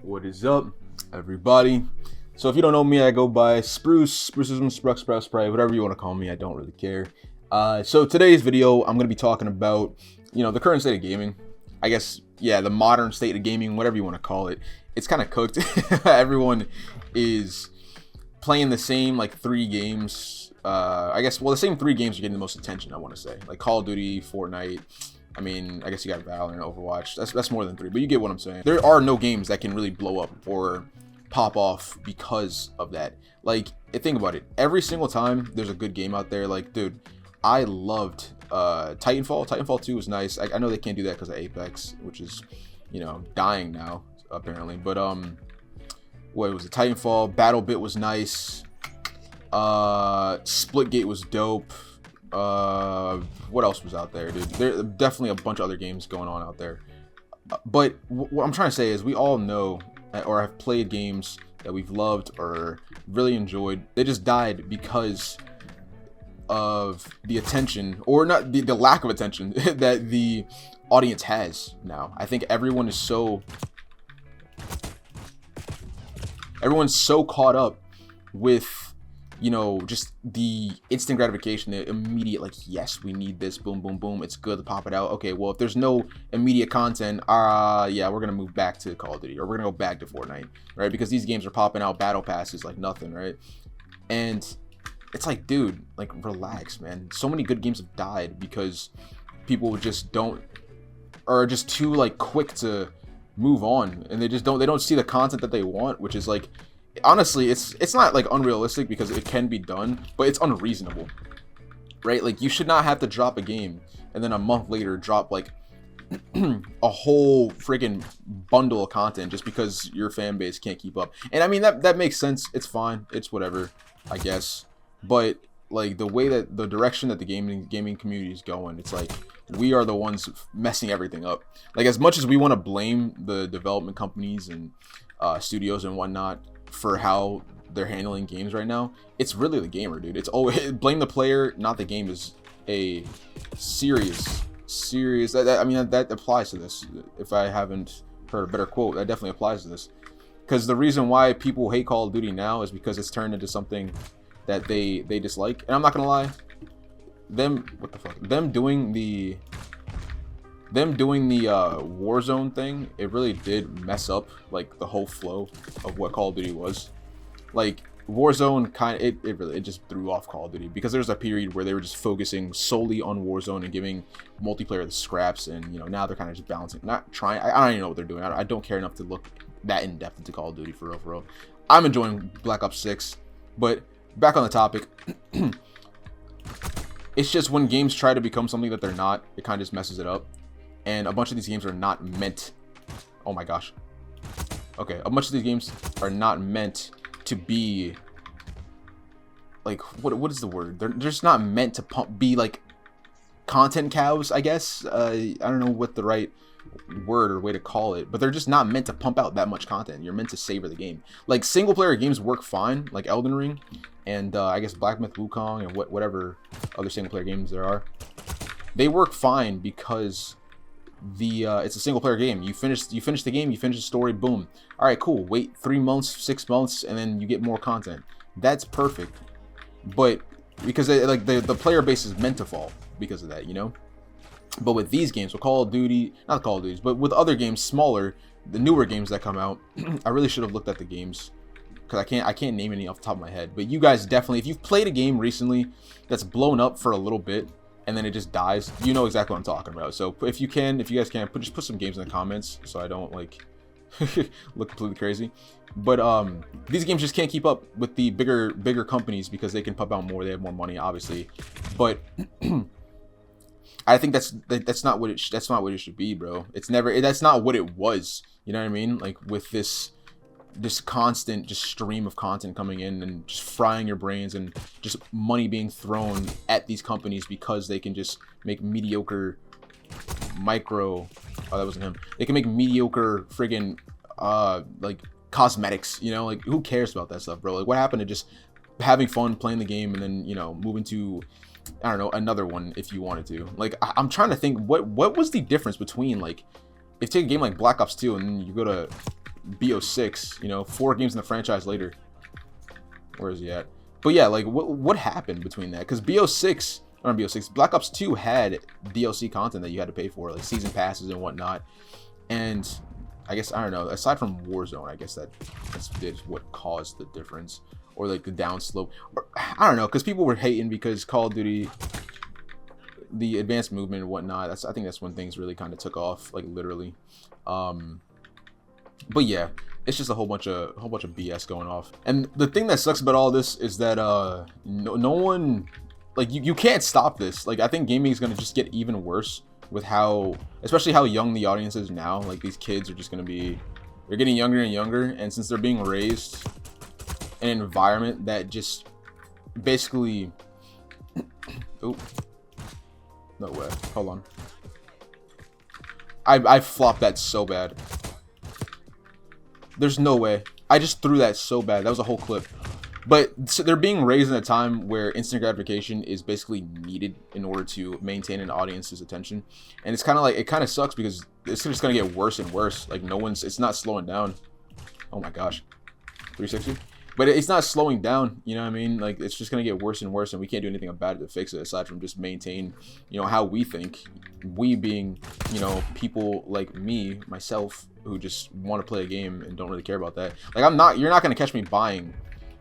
What is up, everybody? So if you don't know me, I go by Spruce, Spruceism, Sprux, Sprout, Spray, whatever you want to call me. I don't really care. So today's video, I'm going to be talking about, the current state of gaming. I guess, yeah, the modern state of gaming, whatever you want to call it. It's kind of cooked. Everyone is playing the same, like, 3 games. The same 3 games are getting the most attention, I want to say. Like Call of Duty, Fortnite. I mean, I guess you got Valorant, Overwatch. That's more than 3, but you get what I'm saying. There are no games that can really blow up or pop off because of that. Like, think about it. Every single time there's a good game out there, like, dude, I loved Titanfall. Titanfall 2 was nice. I know they can't do that because of Apex, which is, dying now, apparently. But, what was it? Titanfall, BattleBit was nice. Splitgate was dope. What else was out there, dude? There definitely a bunch of other games going on out there. But what I'm trying to say is we all know or have played games that we've loved or really enjoyed. They just died because of the attention, or not the lack of attention that the audience has now. I think everyone's so caught up with just the instant gratification, the immediate, like, yes, we need this, boom, boom, boom, it's good to pop it out. Okay, well, if there's no immediate content, yeah, we're gonna move back to Call of Duty, or we're gonna go back to Fortnite, right? Because these games are popping out battle passes like nothing, right? And it's like, dude, like, relax, man. So many good games have died because people just are just too, like, quick to move on, and they don't see the content that they want, which is, like, honestly, it's not, like, unrealistic, because it can be done, but it's unreasonable, right? Like, you should not have to drop a game and then a month later drop, like, a whole friggin' bundle of content just because your fan base can't keep up. And I mean, that makes sense. It's fine. It's whatever, I guess. But, like, the way that the direction that the gaming community is going, it's like we are the ones messing everything up. Like, as much as we want to blame the development companies and studios and whatnot for how they're handling games right now, it's really the gamer, dude. It's always blame the player, not the game, is a serious that applies to this. If I haven't heard a better quote, that definitely applies to this, because the reason why people hate Call of Duty now is because it's turned into something that they dislike. And I'm not gonna lie, them doing the Warzone thing, it really did mess up, like, the whole flow of what Call of Duty was. Like, Warzone it just threw off Call of Duty, because there was a period where they were just focusing solely on Warzone and giving multiplayer the scraps, and now they're kind of just balancing, not trying. I don't even know what they're doing. I don't care enough to look that in depth into Call of Duty for real. I'm enjoying Black Ops 6, but back on the topic. It's just when games try to become something that they're not, it kind of just messes it up. And a bunch of these games are not meant. Oh my gosh. Okay, a bunch of these games are not meant to be, like, what is the word? They're just not meant to be like content cows, I guess. I don't know what the right word or way to call it, but they're just not meant to pump out that much content. You're meant to savor the game. Like, single player games work fine, like Elden Ring and I guess Black Myth Wukong and whatever other single player games there are. They work fine because it's a single player game. You finish the game, you finish the story, boom. All right, cool. Wait 3 months, 6 months, and then you get more content. That's perfect. But because the player base is meant to fall because of that, But with these games, with Call of Duty, not Call of Duty, but with other games, smaller, the newer games that come out, I really should have looked at the games, because I can't name any off the top of my head. But you guys definitely, if you've played a game recently that's blown up for a little bit and then it just dies, you know exactly what I'm talking about. So if you guys can, just put some games in the comments so I don't, like, look completely crazy. But these games just can't keep up with the bigger companies, because they can pump out more, they have more money, obviously. But I think that's not what it should be, bro. That's not what it was. You know what I mean? Like, with this constant stream of content coming in and just frying your brains, and just money being thrown at these companies because they can just make mediocre that wasn't him. They can make mediocre friggin' like, cosmetics, like, who cares about that stuff, bro? Like, what happened to just having fun playing the game and then, moving to, I don't know, another one if you wanted to? Like, I'm trying to think what was the difference between, like, if you take a game like Black Ops 2 and then you go to BO6, you know, 4 games in the franchise later. Where is he at? But yeah, like, what happened between that? Because BO6, or not BO6, Black Ops 2 had DLC content that you had to pay for, like season passes and whatnot. And I guess, I don't know, aside from Warzone, I guess that's what caused the difference. Or like the downslope. Or, I don't know, because people were hating because Call of Duty, the advanced movement and whatnot, I think that's when things really kind of took off, like literally. But yeah, it's just a whole bunch of BS going off. And the thing that sucks about all this is that no one, like, you can't stop this. Like, I think gaming is gonna just get even worse with especially how young the audience is now. Like, these kids are just gonna be, they're getting younger and younger, and since they're being raised in an environment that just basically oh, no way, hold on, I flopped that so bad. There's no way. I just threw that so bad. That was a whole clip. But so they're being raised in a time where instant gratification is basically needed in order to maintain an audience's attention. And it's kind of like, it kind of sucks because it's just going to get worse and worse. Like, it's not slowing down. Oh my gosh. 360? But it's not slowing down, you know what I mean? Like, it's just going to get worse and worse, and we can't do anything about it to fix it aside from just maintain, you know, how we think. We being, you know, people like me, myself, who just want to play a game and don't really care about that. Like, you're not going to catch me buying,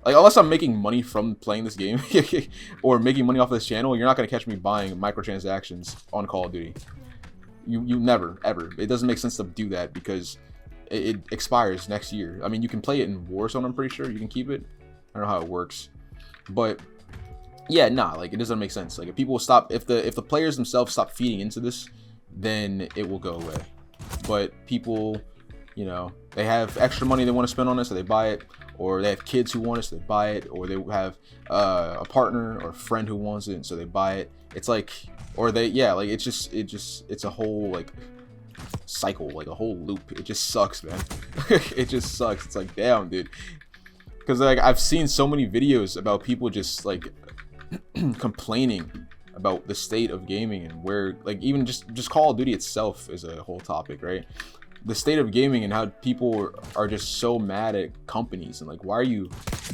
like, unless I'm making money from playing this game or making money off of this channel, you're not going to catch me buying microtransactions on Call of Duty. You never, ever. It doesn't make sense to do that because it expires next year. I mean, you can play it in Warzone, I'm pretty sure. You can keep it. I don't know how it works. But yeah, nah, like, it doesn't make sense. Like, if people stop, if the players themselves stop feeding into this, then it will go away. But people, you know, they have extra money they want to spend on it, so they buy it. Or they have kids who want it, so they buy it. Or they have a partner or a friend who wants it, so they buy it. It's like, or they, yeah, like, it's a whole, like, cycle, like a whole loop. It just sucks, man. It just sucks. It's like, damn, dude. Because, like, I've seen so many videos about people just, like, complaining about the state of gaming and where, like, even just Call of Duty itself is a whole topic, right? The state of gaming and how people are just so mad at companies, and like, why are you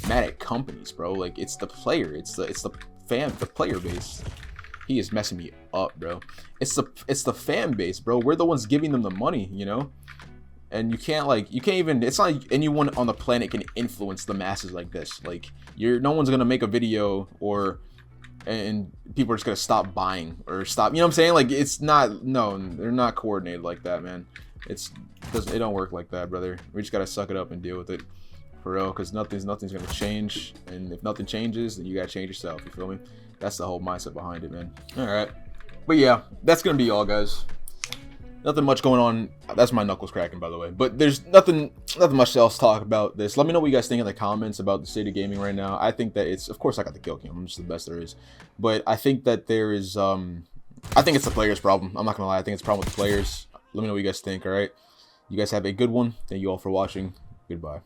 mad at companies, bro? Like, it's the player, it's the player base. He is messing me up, bro. It's the fan base, bro. We're the ones giving them the money, you know? And you can't even, it's not like anyone on the planet can influence the masses like this. Like, no one's gonna make a video and people are just gonna stop buying or stop, you know what I'm saying? Like, it's not, no, they're not coordinated like that, man. It don't work like that, brother. We just gotta suck it up and deal with it, for real, because nothing's gonna change. And if nothing changes, then you gotta change yourself, you feel me? That's the whole mindset behind it, man. All right, but yeah, that's gonna be all, guys. Nothing much going on. That's my knuckles cracking, by the way. But there's nothing much else to talk about this. Let me know what you guys think in the comments about the state of gaming right now. I think that it's, of course, I got the kill cam. I'm just the best there is. But I think that there is, I think it's the players' problem. I'm not gonna lie. I think it's a problem with the players. Let me know what you guys think. All right, you guys have a good one. Thank you all for watching. Goodbye.